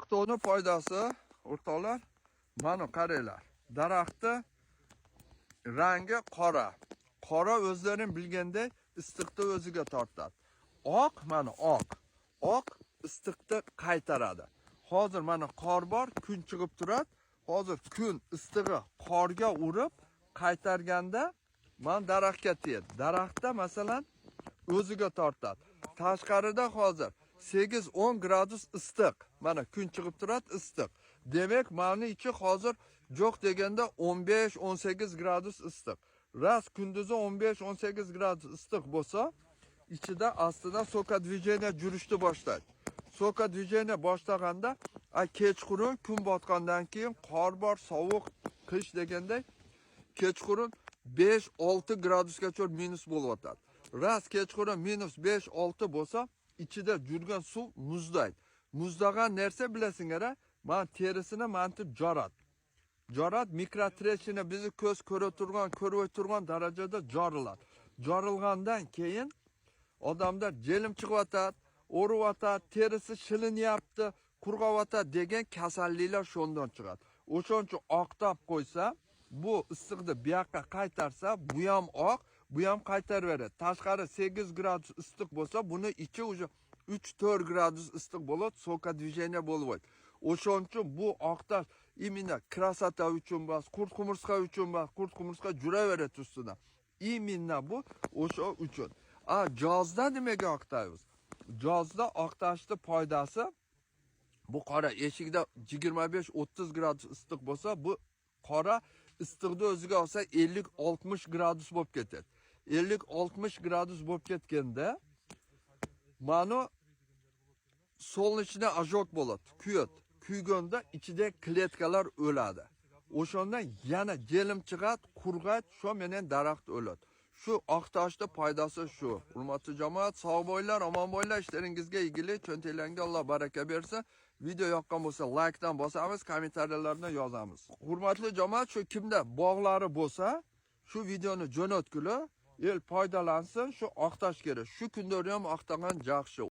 Oqtovni foydasi, o'rtoqlar, mana qaranglar. Daraxtni rangi qora. Qora o'zlaring bilgandek issiqni o'ziga tortadi. Oq mana oq. Oq issiqni qaytaradi. Hozir mana qor bor, kun chiqib turadi. Hozir kun issig'i qorga urib qaytarganda mana daraxtga tegadi. Daraxtda masalan o'ziga tortadi. Tashqarida hozir 8-10 gradus issiq. Mana kun chiqib turadi issiq. Demak, mana ichi hozir yo'q deganda 15-18 gradus issiq. Ras kunduzi 15-18 gradus issiq bo'lsa, ichida aslida soka движение yurishni boshlaydi. Soka движение boshlaganda, kechqurun kun botgandan keyin qor bor, sovuq, qish deganda kechqurun 5-6 gradusgacha minus bo'lib o'tadi. Ras kechqurun minus 5-6 bo'lsa, ichida yurgan suv muzlaydi. Muzlagan narsa bilasinglar, men terisini mantib joradi. Jorad mikrotreshini bizni ko'z ko'rib turgan darajada joriladi. Jorilgandan keyin odamlar jelim chiqyotadi, o'riyotadi, terisi shilinyapti, qurg'ayotadi degan kasalliklar shundan chiqadi. O'shaning uchun oqtab qo'ysa, bu issiqni bu yoqqa qaytarsa, bu ham oq, bu ham qaytaraveradi. Tashqari 8 gradus issiq bo'lsa, buni ichi уже 3-4 gradus issiq bo'ladi, soka движение bo'ladi. O'shaning uchun bu oqtash imенно krasota uchun emas, qurt-qumursqa uchun emas, qurt-qumursqa juraveradi ustidan. Imенно bu o'sha uchun. Jozda nimaga oqtaymiz? Jozda oqtashning foydasi bu qora eshikda 25-30 gradus issiq bo'lsa, bu qora issiqni o'ziga olsa 50-60 gradus bo'lib ketadi. 50-60 gradus bo'lib ketganda mana solnechniy ajok bo'ladi, kuyadi. Kuyganda ichida kletkalar o'ladi. O'shandan yana jelim chiqadi, qurg'aydi, shu menen daraxt o'ladi. Shu oqtashning foydasi shu. Hurmatli jamoat, sog' bo'linglar, omon bo'linglar, ishlaringizga egillik, cho'ntaklaringizga Alloh baraka bersin. Video yoqqan bo'lsa, like dan bosamiz, kommentariyalarni yozamiz. Hurmatli jamoat, shu kimda bog'lari bo'lsa, shu videoni jo'natgili, el foydalansin, shu oqtash kerak. Shu kunda ham oqtagan yaxshi.